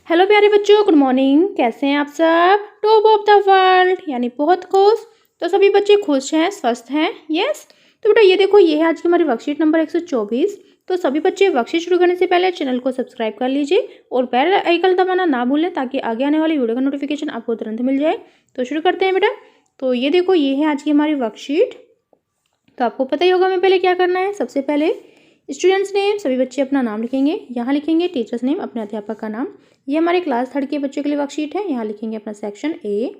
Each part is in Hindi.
हेलो प्यारे बच्चों, गुड मॉर्निंग। कैसे हैं आप सब? टॉप ऑफ द वर्ल्ड यानी बहुत खुश। तो सभी बच्चे खुश हैं, स्वस्थ हैं? यस। तो बेटा ये देखो, ये है आज की हमारी वर्कशीट नंबर 124। तो सभी बच्चे वर्कशीट शुरू करने से पहले चैनल को सब्सक्राइब कर लीजिए और बेल आइकन दबाना ना भूलें ताकि आगे आने वाली वीडियो का नोटिफिकेशन आपको तुरंत मिल जाए। तो शुरू करते हैं बेटा। तो ये देखो, ये है आज की हमारी वर्कशीट। तो आपको पता ही होगा हमें पहले क्या करना है। सबसे पहले स्टूडेंट्स नेम, सभी बच्चे अपना नाम लिखेंगे। यहाँ लिखेंगे टीचर्स नेम, अपने अध्यापक का नाम। ये हमारे क्लास 3 के बच्चों के लिए वर्कशीट है। यहाँ लिखेंगे अपना सेक्शन ए,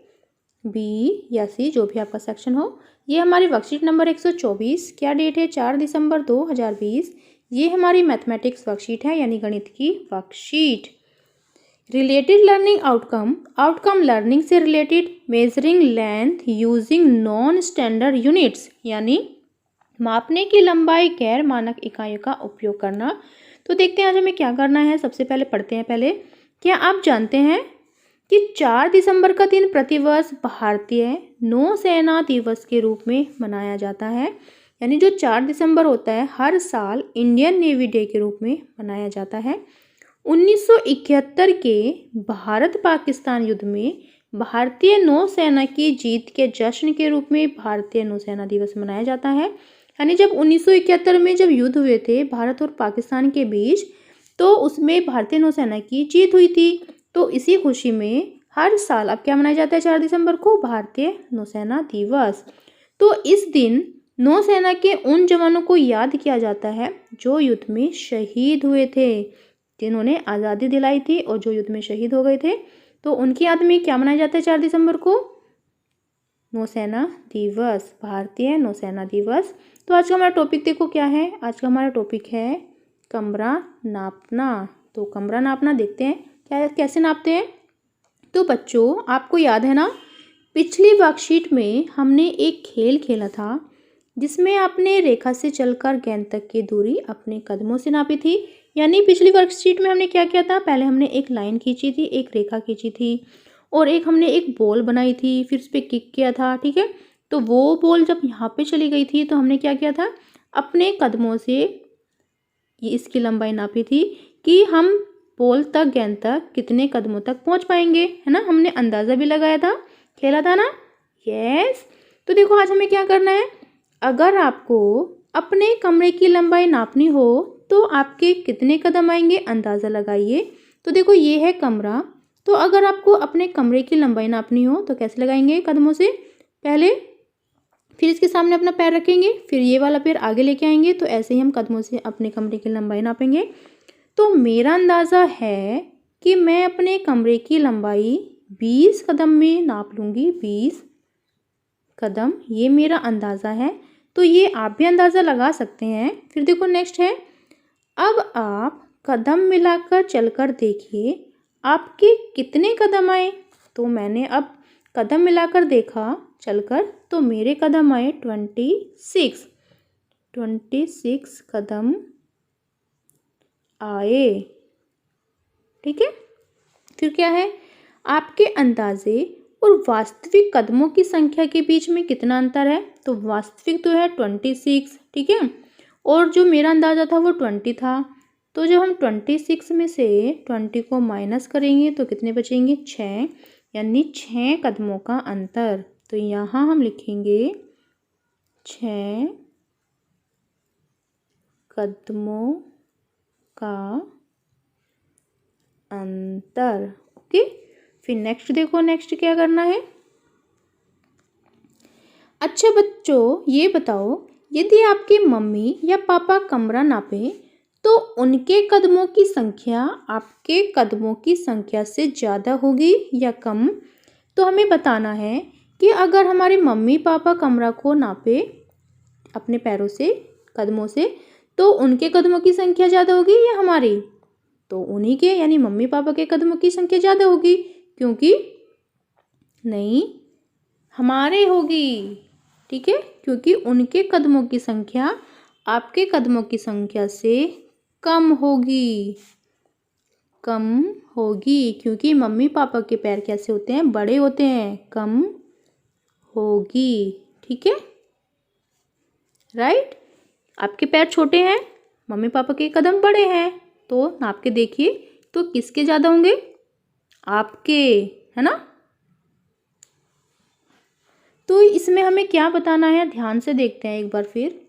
बी या सी, जो भी आपका सेक्शन हो। ये हमारी वर्कशीट नंबर 124। क्या डेट है? 4 दिसंबर 2020। ये हमारी मैथमेटिक्स वर्कशीट है यानी गणित की worksheet. Related learning outcome, outcome learning से related. Measuring length using non standard units यानी मापने की लंबाई गैर मानक इकाइयों का उपयोग करना। तो देखते हैं आज हमें क्या करना है। सबसे पहले पढ़ते हैं। पहले, क्या आप जानते हैं कि 4 दिसंबर का दिन प्रतिवर्ष भारतीय नौसेना दिवस के रूप में मनाया जाता है। यानी जो 4 दिसंबर होता है हर साल इंडियन नेवी डे के रूप में मनाया जाता है। 1971 के भारत पाकिस्तान युद्ध में भारतीय नौसेना की जीत के जश्न के रूप में भारतीय नौसेना दिवस मनाया जाता है। यानी जब 1971 में जब युद्ध हुए थे भारत और पाकिस्तान के बीच, तो उसमें भारतीय नौसेना की जीत हुई थी। तो इसी खुशी में हर साल अब क्या मनाया जाता है 4 दिसंबर को? भारतीय नौसेना दिवस। तो इस दिन नौसेना के उन जवानों को याद किया जाता है जो युद्ध में शहीद हुए थे, जिन्होंने आज़ादी दिलाई थी और जो युद्ध में शहीद हो गए थे। तो उनकी याद में क्या मनाया जाता है 4 दिसंबर को? नौसेना दिवस, भारतीय नौसेना दिवस। तो आज का हमारा टॉपिक देखो क्या है। आज का हमारा टॉपिक है कमरा नापना। तो कमरा नापना देखते हैं क्या कैसे नापते हैं। तो बच्चों आपको याद है ना, पिछली वर्कशीट में हमने एक खेल खेला था जिसमें आपने रेखा से चलकर गेंद तक की दूरी अपने कदमों से नापी थी। यानी पिछली वर्कशीट में हमने क्या किया था, पहले हमने एक लाइन खींची थी, एक रेखा खींची थी और एक हमने एक बॉल बनाई थी, फिर उस पर किक किया था। ठीक है, तो वो बॉल जब यहाँ पे चली गई थी तो हमने क्या किया था, अपने कदमों से ये इसकी लंबाई नापी थी कि हम बॉल तक, गेंद तक कितने कदमों तक पहुँच पाएंगे, है ना। हमने अंदाज़ा भी लगाया था, खेला था ना। यस। तो देखो आज हमें क्या करना है। अगर आपको अपने कमरे की लंबाई नापनी हो तो आपके कितने कदम आएंगे अंदाज़ा लगाइए। तो देखो ये है कमरा। तो अगर आपको अपने कमरे की लंबाई नापनी हो तो कैसे लगाएंगे? कदमों से पहले, फिर इसके सामने अपना पैर रखेंगे, फिर ये वाला पैर आगे लेके आएंगे। तो ऐसे ही हम कदमों से अपने कमरे की लंबाई नापेंगे। तो मेरा अंदाज़ा है कि मैं अपने कमरे की लंबाई 20 कदम में नाप लूँगी। 20 कदम, ये मेरा अंदाज़ा है। तो ये आप भी अंदाज़ा लगा सकते हैं। फिर देखो नेक्स्ट है, अब आप कदम मिलाकर चलकर देखिए आपके कितने कदम आए। तो मैंने अब कदम मिलाकर देखा चलकर, तो मेरे कदम आए 26 कदम आए। ठीक है, फिर क्या है, आपके अंदाजे और वास्तविक कदमों की संख्या के बीच में कितना अंतर है। तो वास्तविक तो है 26, ठीक है, और जो मेरा अंदाज़ा था वो 20 था। तो जब हम 26 में से 20 को माइनस करेंगे तो कितने बचेंगे? 6, यानी 6 कदमों का अंतर। तो यहाँ हम लिखेंगे 6 कदमों का अंतर। ओके, फिर नेक्स्ट देखो, नेक्स्ट क्या करना है। अच्छा बच्चों ये बताओ, यदि आपकी मम्मी या पापा कमरा नापे तो उनके कदमों की संख्या आपके कदमों की संख्या से ज़्यादा होगी या कम। तो हमें बताना है कि अगर हमारे मम्मी पापा कमरा को नापे अपने पैरों से, कदमों से, तो उनके कदमों की संख्या ज़्यादा होगी या हमारी। तो उन्हीं के यानी मम्मी पापा के कदमों की संख्या ज़्यादा होगी, क्योंकि नहीं, हमारे होगी। ठीक है, क्योंकि उनके कदमों की संख्या आपके कदमों की संख्या से कम होगी, कम होगी, क्योंकि मम्मी पापा के पैर कैसे होते हैं? बड़े होते हैं, कम होगी। ठीक है, राइट। आपके पैर छोटे हैं, मम्मी पापा के कदम बड़े हैं, तो नाप के देखिए तो किसके ज़्यादा होंगे? आपके, है ना। तो इसमें हमें क्या बताना है, ध्यान से देखते हैं एक बार फिर।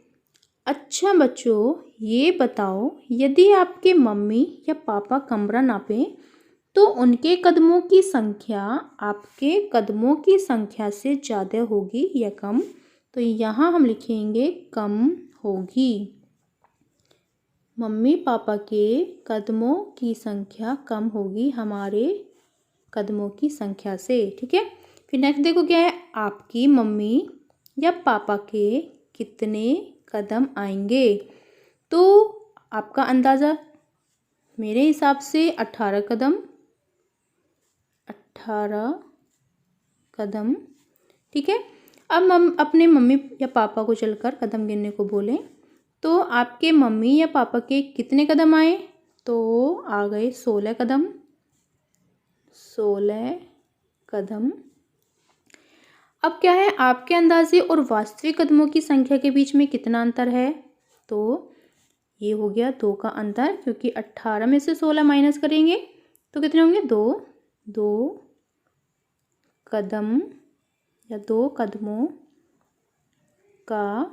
अच्छा बच्चों, ये बताओ यदि आपके मम्मी या पापा कमरा नापें तो उनके कदमों की संख्या आपके कदमों की संख्या से ज़्यादा होगी या कम। तो यहाँ हम लिखेंगे कम होगी। मम्मी पापा के कदमों की संख्या कम होगी हमारे कदमों की संख्या से, ठीक है। फिर नेक्स्ट देखो क्या है, आपकी मम्मी या पापा के कितने कदम आएंगे। तो आपका अंदाज़ा, मेरे हिसाब से 18 कदम, 18 कदम, ठीक है। अब हम अपने मम्मी या पापा को चलकर कदम गिनने को बोलें तो आपके मम्मी या पापा के कितने कदम आए, तो आ गए 16 कदम, 16 कदम। अब क्या है, आपके अंदाजे और वास्तविक कदमों की संख्या के बीच में कितना अंतर है, तो ये हो गया 2 का अंतर, क्योंकि 18 में से 16 माइनस करेंगे तो कितने होंगे, 2 कदम या 2 कदमों का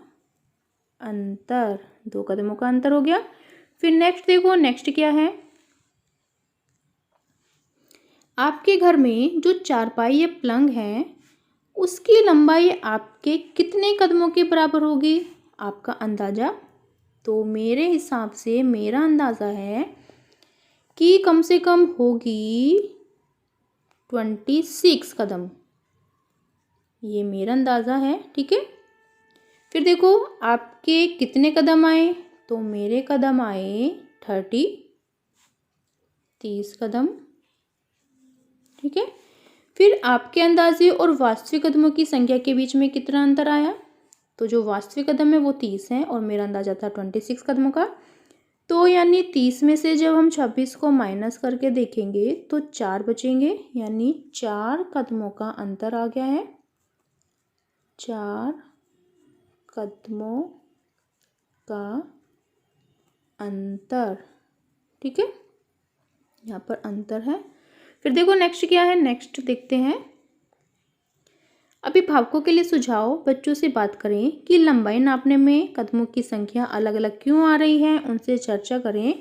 अंतर, 2 कदमों का अंतर हो गया। फिर नेक्स्ट देखो, नेक्स्ट क्या है, आपके घर में जो चारपाई या पलंग है उसकी लंबाई आपके कितने कदमों के बराबर होगी, आपका अंदाज़ा। तो मेरे हिसाब से मेरा अंदाज़ा है कि कम से कम होगी 26 कदम, ये मेरा अंदाज़ा है, ठीक है। फिर देखो आपके कितने कदम आए, तो मेरे कदम आए 30 कदम, ठीक है। फिर आपके अंदाजे और वास्तविक कदमों की संख्या के बीच में कितना अंतर आया, तो जो वास्तविक कदम है वो 30 है और मेरा अंदाजा था 26 कदमों का। तो यानी 30 में से जब हम 26 को माइनस करके देखेंगे तो 4 बचेंगे, यानी 4 कदमों का अंतर आ गया है, 4 कदमों का अंतर, ठीक है, यहाँ पर अंतर है। फिर देखो नेक्स्ट क्या है, नेक्स्ट देखते हैं। अभिभावकों के लिए सुझाव, बच्चों से बात करें कि लंबाई नापने में कदमों की संख्या अलग अलग क्यों आ रही है। उनसे चर्चा करें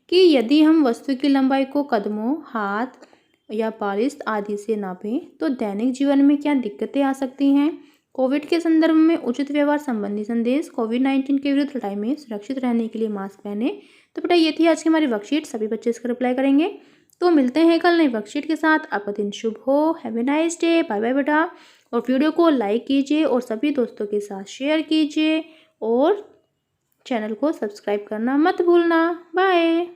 कि यदि हम वस्तु की लंबाई को कदमों, हाथ या पारिस्त आदि से नापें तो दैनिक जीवन में क्या दिक्कतें आ सकती हैं। कोविड के संदर्भ में उचित व्यवहार संबंधी संदेश, कोविड-19 के विरुद्ध लड़ाई में सुरक्षित रहने के लिए मास्क पहने। तो बेटा ये थी आज की हमारी वर्कशीट, सभी बच्चे इसका रिप्लाई करेंगे। तो मिलते हैं कल नई वर्कशीट के साथ। आपका दिन शुभ हो। Have a nice day. Bye bye बेटा। और वीडियो को लाइक कीजिए और सभी दोस्तों के साथ शेयर कीजिए और चैनल को सब्सक्राइब करना मत भूलना। बाय।